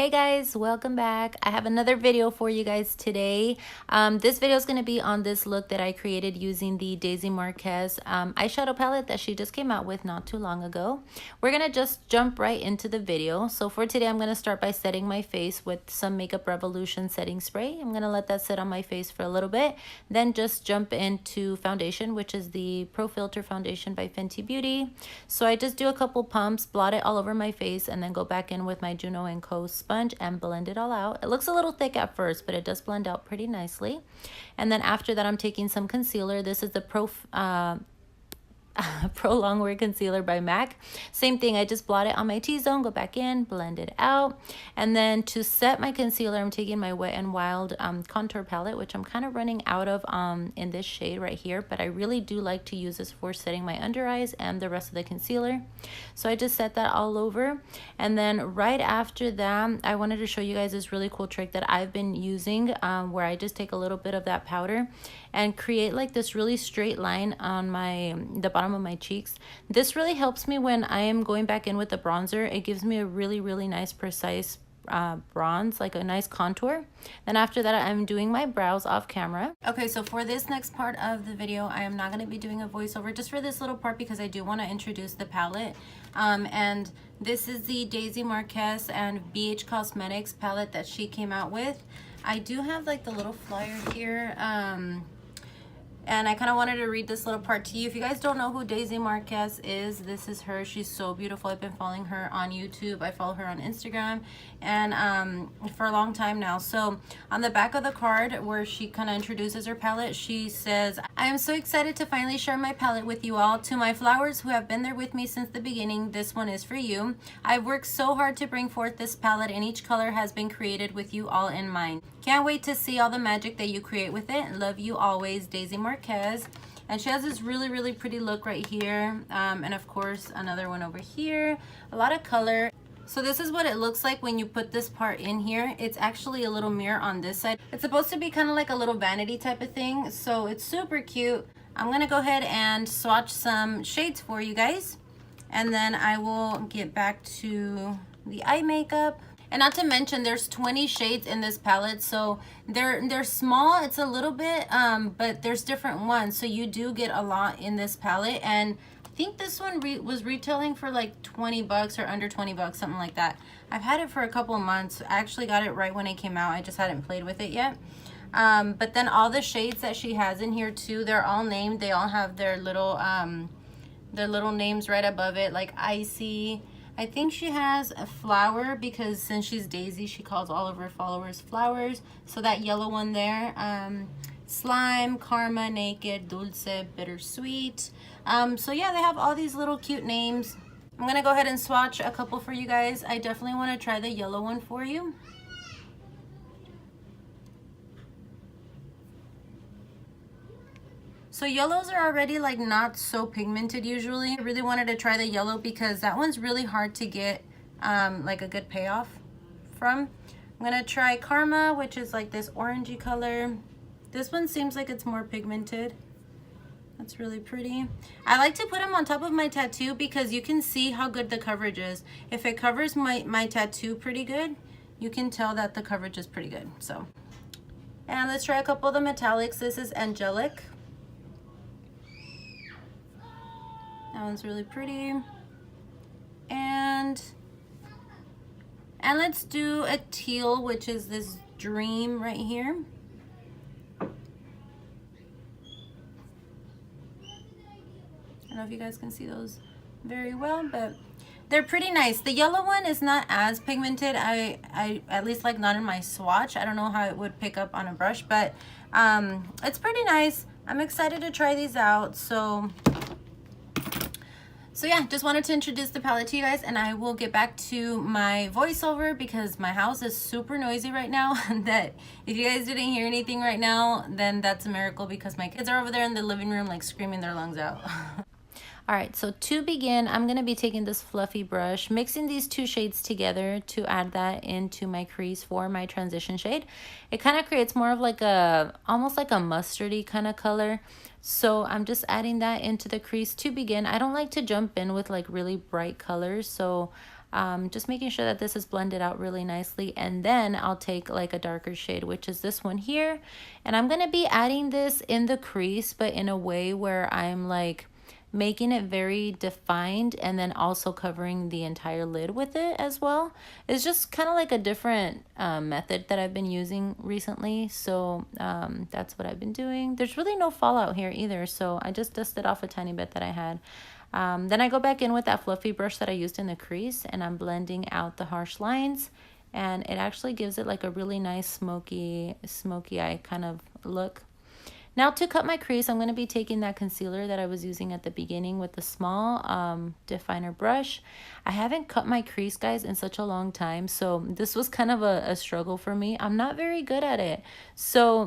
Hey guys, welcome back. I have another video for you guys today. This video is going to be on this look that I created using the Daisy Marquez eyeshadow palette that she just came out with not too long ago. We're going to just jump right into the video. So for today, I'm going to start by setting my face with some Makeup Revolution setting spray. I'm going to let that sit on my face for a little bit, then just jump into foundation, which is the Pro Filter foundation by Fenty Beauty. So I just do a couple pumps, blot it all over my face, and then go back in with my Juno & Co sponge and blend it all out. It looks a little thick at first, but it does blend out pretty nicely. And then after that, I'm taking some concealer. This is the Pro Longwear Concealer by MAC. Same thing, I just blot it on my T-zone, go back in, blend it out. And then to set my concealer, I'm taking my Wet n Wild contour palette, which I'm kind of running out of in this shade right here, but I really do like to use this for setting my under eyes and the rest of the concealer. So I just set that all over. And then right after that, I wanted to show you guys this really cool trick that I've been using where I just take a little bit of that powder and create like this really straight line on the bottom of my cheeks. This really helps me when I am going back in with the bronzer. It gives me a really nice precise bronze, like a nice contour. Then after that, I'm doing my brows off camera. Okay, so for this next part of the video, I am not going to be doing a voiceover just for this little part because I do want to introduce the palette. And this is the Daisy Marquez and ABH Cosmetics palette that she came out with. I do have like the little flyer here. And I kind of wanted to read this little part to you. If you guys don't know who Daisy Marquez is, this is her. She's so beautiful. I've been following her on YouTube. I follow her on Instagram and for a long time now. So on the back of the card where she kind of introduces her palette, she says, "I am so excited to finally share my palette with you all. To my flowers who have been there with me since the beginning, this one is for you. I've worked so hard to bring forth this palette and each color has been created with you all in mind. Can't wait to see all the magic that you create with it. Love you always, Daisy Marquez." And she has this really pretty look right here. And of course, another one over here. A lot of color. So this is what it looks like when you put this part in here. It's actually a little mirror on this side. It's supposed to be kind of like a little vanity type of thing. So it's super cute. I'm going to go ahead and swatch some shades for you guys. And then I will get back to the eye makeup. And not to mention, there's 20 shades in this palette, so they're small. It's a little bit, but there's different ones, so you do get a lot in this palette. And I think this one was retailing for like 20 bucks or under 20 bucks, something like that. I've had it for a couple of months. I actually got it right when it came out. I just hadn't played with it yet. But then all the shades that she has in here too, they're all named. They all have their little names right above it, like Icy. I think she has a flower because since she's Daisy, she calls all of her followers flowers. So that yellow one there, Slime, Karma, Naked, Dulce, Bittersweet. So yeah, they have all these little cute names. I'm gonna go ahead and swatch a couple for you guys. I definitely want to try the yellow one for you. So yellows are already like not so pigmented usually. I really wanted to try the yellow because that one's really hard to get like a good payoff from. I'm gonna try Karma, which is like this orangey color. This one seems like it's more pigmented. That's really pretty. I like to put them on top of my tattoo because you can see how good the coverage is. If it covers my tattoo pretty good, you can tell that the coverage is pretty good. So, and let's try a couple of the metallics. This is Angelic. That one's really pretty. And let's do a teal, which is this Dream right here. I don't know if you guys can see those very well, but they're pretty nice. The yellow one is not as pigmented. I at least like not in my swatch. I don't know how it would pick up on a brush, but it's pretty nice. I'm excited to try these out. So yeah, just wanted to introduce the palette to you guys, and I will get back to my voiceover because my house is super noisy right now. That if you guys didn't hear anything right now, then that's a miracle because my kids are over there in the living room like screaming their lungs out. All right, so to begin, I'm going to be taking this fluffy brush, mixing these two shades together to add that into my crease for my transition shade. It kind of creates more of like almost like a mustardy kind of color. So I'm just adding that into the crease to begin. I don't like to jump in with like really bright colors, so Just making sure that this is blended out really nicely. And then I'll take like a darker shade, which is this one here. And I'm going to be adding this in the crease, but in a way where I'm like making it very defined and then also covering the entire lid with it as well. It's just kind of like a different method that I've been using recently. So that's what I've been doing. There's really no fallout here either. So I just dusted off a tiny bit that I had. Then I go back in with that fluffy brush that I used in the crease, and I'm blending out the harsh lines, and it actually gives it like a really nice smoky eye kind of look. Now to cut my crease, I'm going to be taking that concealer that I was using at the beginning with the small definer brush. I haven't cut my crease, guys, in such a long time, so this was kind of a struggle for me. I'm not very good at it. So,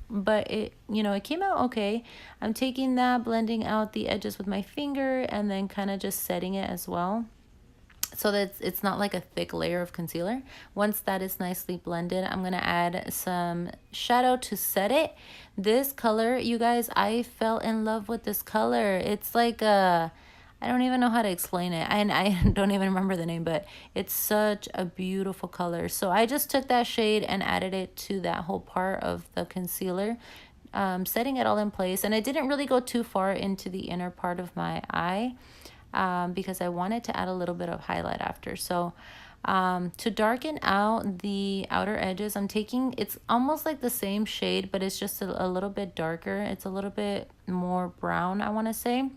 but it, you know, it came out okay. I'm taking that, blending out the edges with my finger, and then kind of just setting it as well, so that it's not like a thick layer of concealer. Once that is nicely blended, I'm going to add some shadow to set it. This color, you guys, I fell in love with this color. It's like a, I don't even know how to explain it, and I don't even remember the name, but it's such a beautiful color. So I just took that shade and added it to that whole part of the concealer, setting it all in place. And I didn't really go too far into the inner part of my eye, because I wanted to add a little bit of highlight after. So to darken out the outer edges, I'm taking, it's almost like the same shade, but it's just a little bit darker. It's a little bit more brown, I want to say.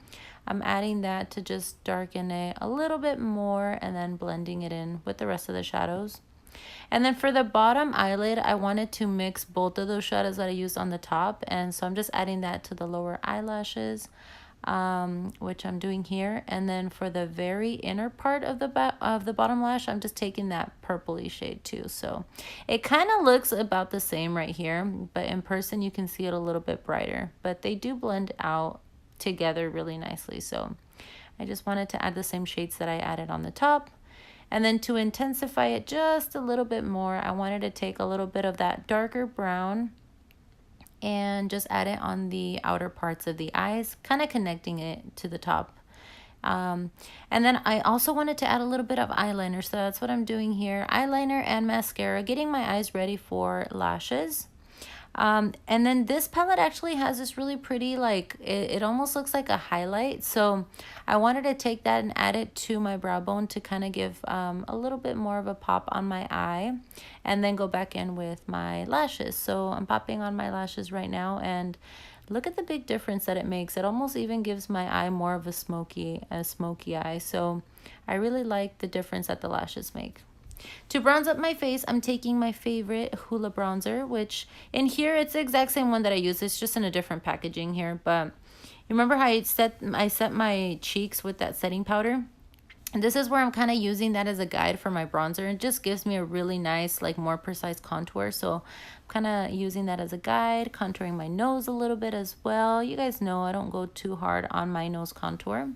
I'm adding that to just darken it a little bit more, and then blending it in with the rest of the shadows. And then for the bottom eyelid, I wanted to mix both of those shadows that I used on the top, and so I'm just adding that to the lower eyelashes, which I'm doing here. And then for the very inner part of the bottom lash, I'm just taking that purpley shade too. So it kind of looks about the same right here, but in person you can see it a little bit brighter, but they do blend out together really nicely. So I just wanted to add the same shades that I added on the top. And then to intensify it just a little bit more, I wanted to take a little bit of that darker brown and just add it on the outer parts of the eyes, kind of connecting it to the top. And then I also wanted to add a little bit of eyeliner, so that's what I'm doing here. Eyeliner and mascara, getting my eyes ready for lashes. And then this palette actually has this really pretty, like, it almost looks like a highlight. So I wanted to take that and add it to my brow bone to kind of give a little bit more of a pop on my eye, and then go back in with my lashes. So I'm popping on my lashes right now, and look at the big difference that it makes. It almost even gives my eye more of a smoky eye. So I really like the difference that the lashes make. To bronze up my face, I'm taking my favorite Hoola bronzer, which in here it's the exact same one that I use. It's just in a different packaging here. But you remember how I set my cheeks with that setting powder? And this is where I'm kind of using that as a guide for my bronzer. It just gives me a really nice, like, more precise contour. So I'm kind of using that as a guide, contouring my nose a little bit as well. You guys know I don't go too hard on my nose contour.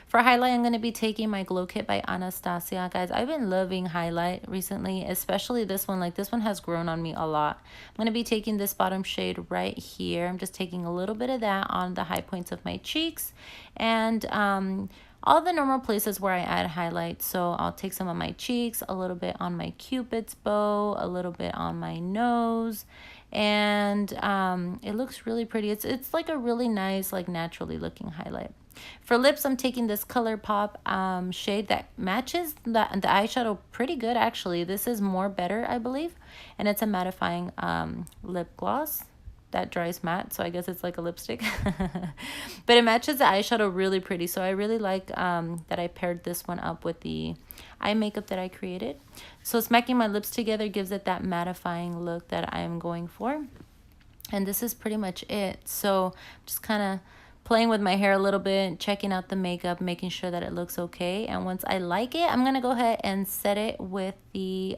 For highlight, I'm going to be taking my Glow Kit by Anastasia. Guys, I've been loving highlight recently, especially this one. Like, this one has grown on me a lot. I'm going to be taking this bottom shade right here. I'm just taking a little bit of that on the high points of my cheeks, and all the normal places where I add highlight. So I'll take some on my cheeks, a little bit on my Cupid's bow, a little bit on my nose, and it looks really pretty. It's like a really nice, like, naturally looking highlight. For lips, I'm taking this Colourpop shade that matches the eyeshadow pretty good, actually. This is More Better, I believe, and it's a mattifying lip gloss that dries matte, so I guess it's like a lipstick. But it matches the eyeshadow really pretty, so I really like that I paired this one up with the eye makeup that I created. So smacking my lips together gives it that mattifying look that I'm going for. And this is pretty much it. So just kind of playing with my hair a little bit, checking out the makeup, making sure that it looks okay. And once I like it, I'm going to go ahead and set it with the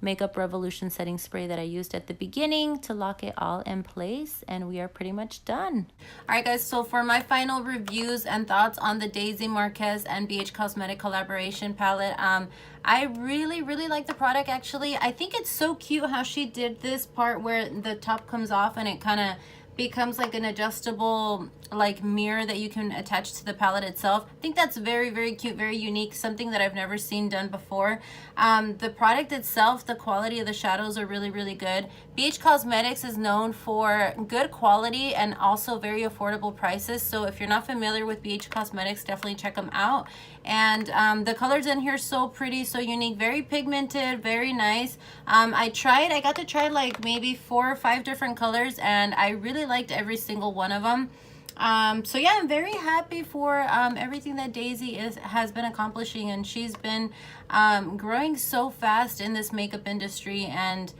Makeup Revolution setting spray that I used at the beginning to lock it all in place, and we are pretty much done. All right, guys, so for my final reviews and thoughts on the Daisy Marquez and ABH Cosmetic collaboration palette, I really like the product. Actually, I think it's so cute how she did this part where the top comes off and it kind of becomes like an adjustable like mirror that you can attach to the palette itself. I think that's very, very cute, very unique, something that I've never seen done before. The product itself, the quality of the shadows are really, really good. BH Cosmetics is known for good quality and also very affordable prices. So if you're not familiar with BH Cosmetics, definitely check them out. And the colors in here are so pretty, so unique, very pigmented, very nice. I got to try like maybe 4 or 5 different colors, and I really liked every single one of them. So yeah, I'm very happy for everything that Daisy has been accomplishing, and she's been growing so fast in this makeup industry, and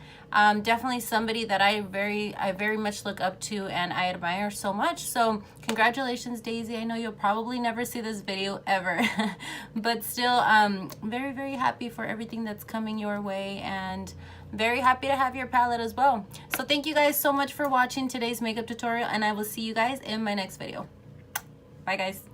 definitely somebody that I very much look up to and I admire so much. So congratulations, Daisy. I know you'll probably never see this video ever, but still very, very happy for everything that's coming your way, and very happy to have your palette as well. So thank you guys so much for watching today's makeup tutorial, and I will see you guys in my next video. Bye guys.